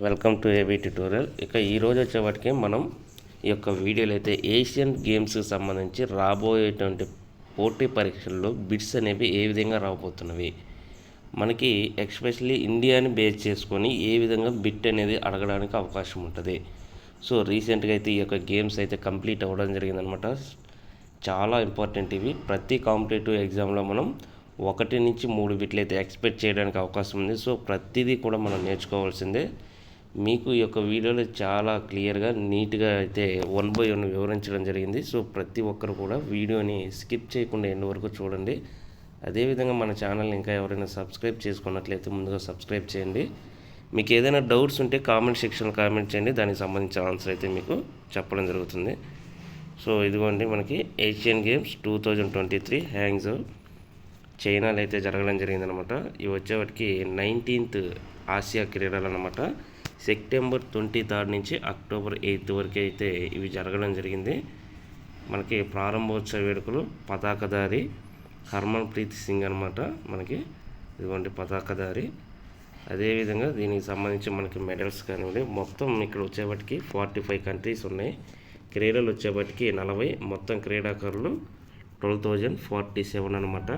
Welcome to AB tutorial. ఇక ఈరోజు వచ్చేవాటికి మనం ఈ యొక్క వీడియోలో అయితే ఏషియన్ గేమ్స్కి సంబంధించి రాబోయేటువంటి పోటీ పరీక్షల్లో బిట్స్ అనేవి ఏ విధంగా రాబోతున్నవి, మనకి ఎక్స్పెషల్లీ ఇండియాని బేస్ చేసుకొని ఏ విధంగా బిట్ అనేది అడగడానికి అవకాశం ఉంటుంది. సో రీసెంట్గా అయితే ఈ యొక్క గేమ్స్ అయితే కంప్లీట్ అవ్వడం జరిగిందనమాట. చాలా ఇంపార్టెంట్ ఇవి. ప్రతి కాంపిటేటివ్ ఎగ్జామ్లో మనం 1 నుంచి 3 బిట్లు అయితే ఎక్స్పెక్ట్ చేయడానికి అవకాశం ఉంది. సో ప్రతిదీ కూడా మనం నేర్చుకోవాల్సిందే. మీకు ఈ యొక్క వీడియోలో చాలా క్లియర్గా నీట్గా అయితే 1 by 1 వివరించడం జరిగింది. సో ప్రతి ఒక్కరు కూడా వీడియోని స్కిప్ చేయకుండా ఎండ్ వరకు చూడండి. అదేవిధంగా మన ఛానల్ని ఇంకా ఎవరైనా సబ్స్క్రైబ్ చేసుకున్నట్లయితే ముందుగా సబ్స్క్రైబ్ చేయండి. మీకు ఏదైనా డౌట్స్ ఉంటే కామెంట్ సెక్షన్లో కామెంట్ చేయండి, దానికి సంబంధించిన ఆన్సర్ అయితే మీకు చెప్పడం జరుగుతుంది. సో ఇదిగోండి, మనకి ఏషియన్ గేమ్స్ 2023 హ్యాంగ్జౌ చైనాలో అయితే జరగడం జరిగిందనమాట. ఇవి వచ్చేవాటికి 19th ఆసియా క్రీడలు అనమాట. సెప్టెంబర్ 23 నుంచి అక్టోబర్ 8 వరకు అయితే ఇవి జరగడం జరిగింది. మనకి ప్రారంభోత్సవ వేడుకలు పతాకధారి హర్మన్ప్రీత్ సింగ్ అనమాట. మనకి ఇదిగోండి పతాకధారి. అదేవిధంగా దీనికి సంబంధించి మనకి మెడల్స్ కానివ్వండి, మొత్తం ఇక్కడ వచ్చేవాటికి 45 కంట్రీస్ ఉన్నాయి. క్రీడలు వచ్చేవాటికి 40, మొత్తం క్రీడాకారులు 12,047 అనమాట.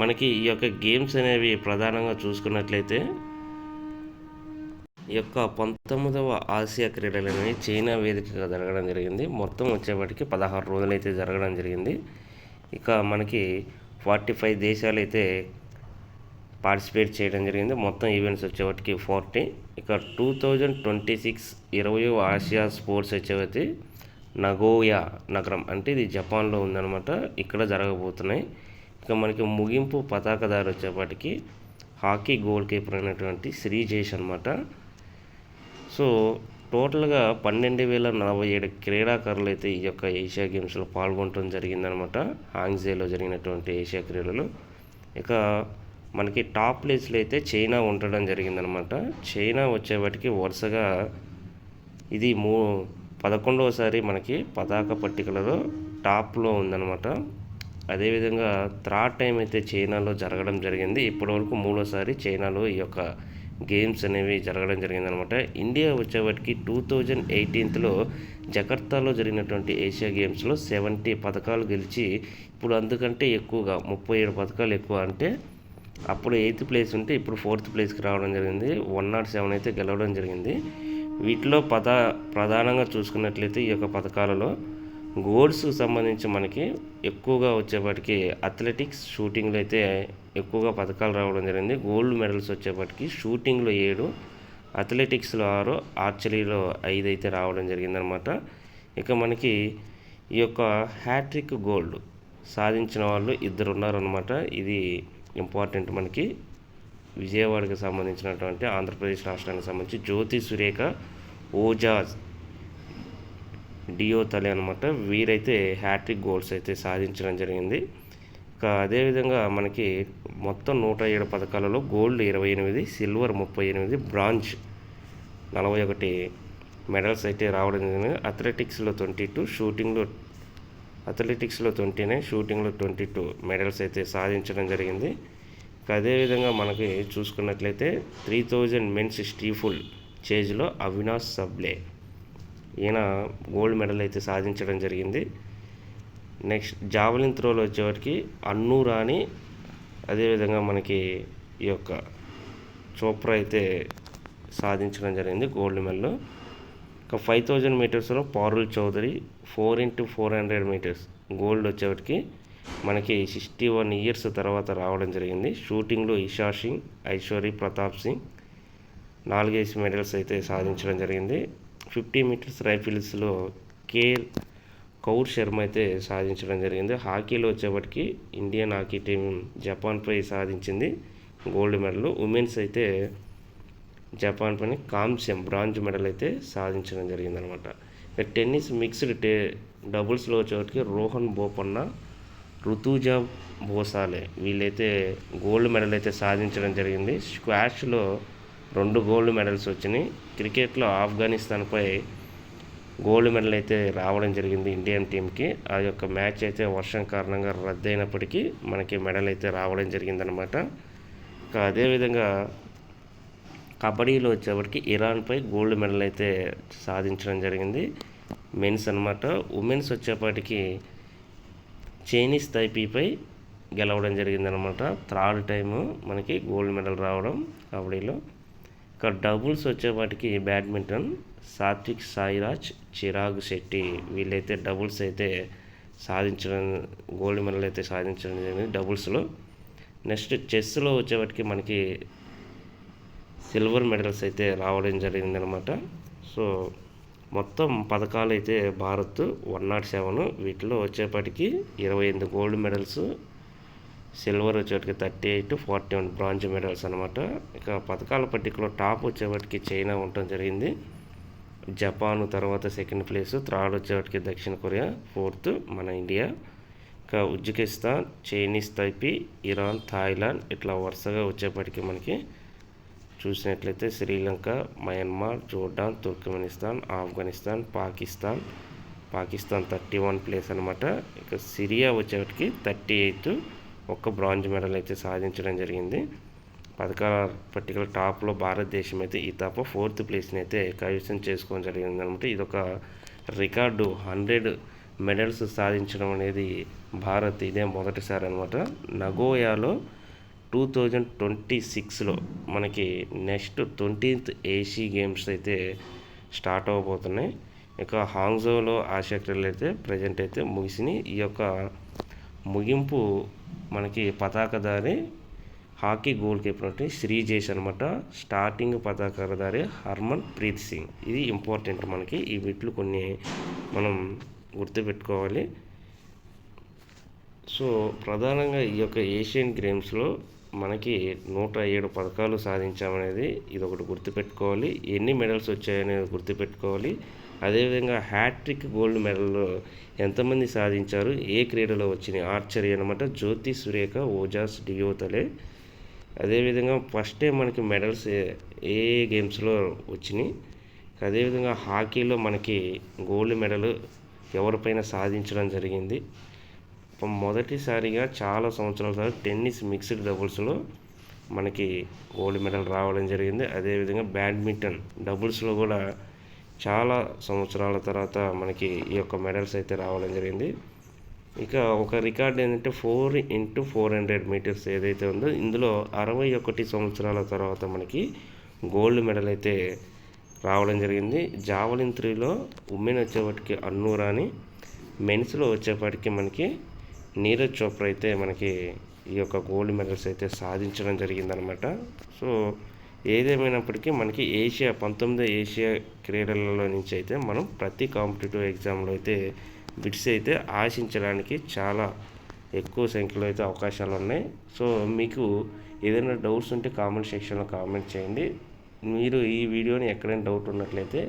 మనకి ఈ యొక్క గేమ్స్ అనేవి ప్రధానంగా చూసుకున్నట్లయితే ఈ యొక్క 19వ ఆసియా క్రీడలు అనేవి చైనా వేదికగా జరగడం జరిగింది. మొత్తం వచ్చేవాటికి 16 రోజులైతే జరగడం జరిగింది. ఇక మనకి 45 దేశాలు అయితే పార్టిసిపేట్ చేయడం జరిగింది. మొత్తం ఈవెంట్స్ వచ్చేవాటికి 40. ఇక 2026 20వ ఆసియా స్పోర్ట్స్ వచ్చేవాటి నగోయా నగరం, అంటే ఇది జపాన్లో ఉందన్నమాట. ఇక్కడ జరగబోతున్నాయి. ఇక మనకి ముగింపు పతాకదారు వచ్చేపాటికి హాకీ గోల్ కీపర్ అయినటువంటి శ్రీజేష్ అనమాట. సో టోటల్గా 12,047 క్రీడాకారులు అయితే ఈ యొక్క ఏషియా గేమ్స్లో పాల్గొనడం జరిగిందనమాట. హాంగ్జేలో జరిగినటువంటి ఏషియా క్రీడలు. ఇక మనకి టాప్ ప్లేస్లో అయితే చైనా ఉండడం జరిగిందనమాట. చైనా వచ్చేవాటికి వరుసగా ఇది 11వసారి మనకి పతాక పట్టికలలో టాప్లో ఉందన్నమాట. అదేవిధంగా థర్డ్ టైం అయితే చైనాలో జరగడం జరిగింది. ఇప్పటివరకు 3వసారి చైనాలో ఈ యొక్క గేమ్స్ అనేవి జరగడం జరిగిందనమాట. ఇండియా వచ్చేవాటికి 2018లో జకర్తాలో జరిగినటువంటి ఏషియా గేమ్స్లో 70 పథకాలు గెలిచి ఇప్పుడు అంతకంటే ఎక్కువగా 37 పథకాలు ఎక్కువ. అంటే అప్పుడు 8th ప్లేస్ ఉంటే ఇప్పుడు 4th ప్లేస్కి రావడం జరిగింది. 107 అయితే గెలవడం జరిగింది. వీటిలో ప్రధానంగా చూసుకున్నట్లయితే ఈ యొక్క పథకాలలో గోల్డ్స్కి సంబంధించి మనకి ఎక్కువగా వచ్చేపాటికి అథ్లెటిక్స్, షూటింగ్లో అయితే ఎక్కువగా పథకాలు రావడం జరిగింది. గోల్డ్ మెడల్స్ వచ్చేపాటికి షూటింగ్లో 7, అథ్లెటిక్స్లో 6, ఆర్చరీలో 5 అయితే రావడం జరిగిందనమాట. ఇక మనకి ఈ యొక్క హ్యాట్రిక్ గోల్డ్ సాధించిన వాళ్ళు 2 ఉన్నారనమాట. ఇది ఇంపార్టెంట్. మనకి విజయవాడకి సంబంధించినటువంటి ఆంధ్రప్రదేశ్ రాష్ట్రానికి సంబంధించి జ్యోతి సురేఖ ఓజాజ్ డియోతలే అనమాట. వీరైతే హ్యాట్రిక్ గోల్స్ అయితే సాధించడం జరిగింది. ఇక అదేవిధంగా మనకి మొత్తం 107 పథకాలలో గోల్డ్ 28, సిల్వర్ 38, బ్రాంజ్ 41 మెడల్స్ అయితే రావడం జరిగింది. అథ్లెటిక్స్లో 22, అథ్లెటిక్స్లో 29, షూటింగ్లో 22 మెడల్స్ అయితే సాధించడం జరిగింది. ఇక అదేవిధంగా మనకి చూసుకున్నట్లయితే 3000 మెన్స్ స్టీఫుల్ చేజ్లో అవినాష్ సబ్లే, ఈయన గోల్డ్ మెడల్ అయితే సాధించడం జరిగింది. నెక్స్ట్ జావలిన్ త్రోలో వచ్చేవాటికి అన్ను రాణి, అదేవిధంగా మనకి ఈ యొక్క చోప్రా అయితే సాధించడం జరిగింది గోల్డ్ మెడల్. ఇక 5000 మీటర్స్లో Parul Chaudhary 4x400 metres gold వచ్చేవాటికి మనకి 61 ఇయర్స్ తర్వాత రావడం జరిగింది. షూటింగ్లో ఇషా సింగ్, ఐశ్వర్య ప్రతాప్ సింగ్ 4 మెడల్స్ అయితే సాధించడం జరిగింది. 50 మీటర్స్ రైఫిల్స్లో కౌర్ శర్మ అయితే సాధించడం జరిగింది. హాకీలో వచ్చేప్పటికి ఇండియన్ హాకీ టీం జపాన్పై సాధించింది గోల్డ్ మెడల్. ఉమెన్స్ అయితే జపాన్ పైన కాంస్యం బ్రాంజ్ మెడల్ అయితే సాధించడం జరిగిందనమాట. టెన్నిస్ మిక్స్డ్ డబుల్స్లో వచ్చేప్పటికి రోహన్ బోపన్న, రుతుజా భోసాలే వీళ్ళైతే గోల్డ్ మెడల్ అయితే సాధించడం జరిగింది. స్క్వాష్లో 2 గోల్డ్ మెడల్స్ వచ్చినాయి. క్రికెట్లో ఆఫ్ఘనిస్తాన్పై గోల్డ్ మెడల్ అయితే రావడం జరిగింది ఇండియన్ టీంకి. ఆ యొక్క మ్యాచ్ అయితే వర్షం కారణంగా రద్దయినప్పటికీ మనకి మెడల్ అయితే రావడం జరిగిందనమాట. అదేవిధంగా కబడ్డీలో వచ్చేప్పటికి ఇరాన్పై గోల్డ్ మెడల్ అయితే సాధించడం జరిగింది, మెన్స్ అనమాట. ఉమెన్స్ వచ్చేప్పటికి చైనీస్ తైపీపై గెలవడం జరిగిందనమాట. థర్డ్ టైము మనకి గోల్డ్ మెడల్ రావడం కబడ్డీలో. ఇక డబుల్స్ వచ్చేపాటికి బ్యాడ్మింటన్ సాత్విక్ సాయిరాజ్ చిరాగ్ శెట్టి వీళ్ళైతే డబుల్స్ అయితే సాధించడం, గోల్డ్ మెడల్ అయితే సాధించడం జరిగింది డబుల్స్లో. నెక్స్ట్ చెస్లో వచ్చేవాటికి మనకి సిల్వర్ మెడల్స్ అయితే రావడం జరిగిందనమాట. సో మొత్తం పథకాలు అయితే భారత్ 107, వీటిలో వచ్చేపాటికి 28 గోల్డ్ మెడల్స్, సిల్వర్ వచ్చేటికి 38, 41 బ్రాంజ్ మెడల్స్ అనమాట. ఇక పథకాల పట్టికలో టాప్ వచ్చేవాటికి చైనా ఉండటం జరిగింది, జపాన్ తర్వాత సెకండ్ ప్లేసు, థర్డ్ వచ్చేవాటికి దక్షిణ కొరియా, ఫోర్త్ మన ఇండియా. ఇక Uzbekistan, Chinese Taipei, Iran, Thailand ఇట్లా వరుసగా వచ్చేప్పటికి మనకి చూసినట్లయితే Sri Lanka, Myanmar, Jordan, Turkmenistan, Afghanistan, Pakistan 31 place అనమాట. ఇక సిరియా వచ్చేటికి 38 ఒక్క బ్రాంజ్ మెడల్ అయితే సాధించడం జరిగింది. పథకాల పట్టికల టాప్లో భారతదేశం అయితే ఈ తప్ప 4th ప్లేస్ని అయితే కైవసం చేసుకోవడం జరిగింది అనమాట. ఇదొక రికార్డు, 100 మెడల్స్ సాధించడం అనేది భారత్ ఇదే మొదటిసారి అనమాట. నగోయాలో 2026లో మనకి నెక్స్ట్ 20th ఏషియన్ గేమ్స్ అయితే స్టార్ట్ అవ్వబోతున్నాయి. ఇక హాంగ్జోలో ఆసియా క్రీడలు అయితే ప్రజెంట్ అయితే ముగిసినాయి. ఈ యొక్క ముగింపు మనకి పతాకధారి హాకీ గోల్ కీపర్ శ్రీజేష్ అనమాట. స్టార్టింగ్ పతాకధారి హర్మన్ ప్రీత్ సింగ్. ఇది ఇంపార్టెంట్ మనకి, ఈ వీటిలో కొన్ని మనం గుర్తుపెట్టుకోవాలి. సో ప్రధానంగా ఈ యొక్క ఏషియన్ గేమ్స్లో మనకి 107 పథకాలు సాధించామనేది ఇదొకటి గుర్తుపెట్టుకోవాలి. ఎన్ని మెడల్స్ వచ్చాయనేది గుర్తుపెట్టుకోవాలి. అదేవిధంగా హ్యాట్రిక్ గోల్డ్ మెడల్ ఎంతమంది సాధించారు, ఏ క్రీడలో వచ్చినాయి, ఆర్చరీ అనమాట. జ్యోతి సురేఖ, ఓజాస్ డియోతలే. అదేవిధంగా ఫస్ట్ టైం మనకి మెడల్స్ ఏ గేమ్స్లో వచ్చినాయి. అదేవిధంగా హాకీలో మనకి గోల్డ్ మెడల్ ఎవరిపైన సాధించడం జరిగింది. మొదటిసారిగా చాలా సంవత్సరాల తర్వాత టెన్నిస్ మిక్స్డ్ డబుల్స్లో మనకి గోల్డ్ మెడల్ రావడం జరిగింది. అదేవిధంగా బ్యాడ్మింటన్ డబుల్స్లో కూడా చాలా సంవత్సరాల తర్వాత మనకి ఈ యొక్క మెడల్స్ అయితే రావడం జరిగింది. ఇక ఒక రికార్డ్ ఏంటంటే 4x400 మీటర్స్ ఏదైతే ఉందో ఇందులో 61 సంవత్సరాల తర్వాత మనకి గోల్డ్ మెడల్ అయితే రావడం జరిగింది. జావలిన్ త్రోలో ఉమెన్ వచ్చేపాటికి అన్ను రాణి, మెన్స్లో వచ్చేపాటికి మనకి నీరజ్ చోప్రా అయితే మనకి ఈ యొక్క గోల్డ్ మెడల్స్ అయితే సాధించడం జరిగిందనమాట. సో ఏదేమైనప్పటికీ మనకి 19 ఏషియా క్రీడలలో నుంచి అయితే మనం ప్రతి కాంపిటేటివ్ ఎగ్జామ్లో అయితే బిట్స్ అయితే ఆశించడానికి చాలా ఎక్కువ సంఖ్యలో అయితే అవకాశాలు ఉన్నాయి. సో మీకు ఏదైనా డౌట్స్ ఉంటే కామెంట్ సెక్షన్లో కామెంట్ చేయండి. మీరు ఈ వీడియోని ఎక్కడైనా డౌట్ ఉన్నట్లయితే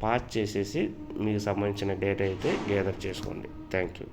పాజ్ చేసేసి మీకు సంబంధించిన డేటా అయితే గ్యాదర్ చేసుకోండి. Thank you.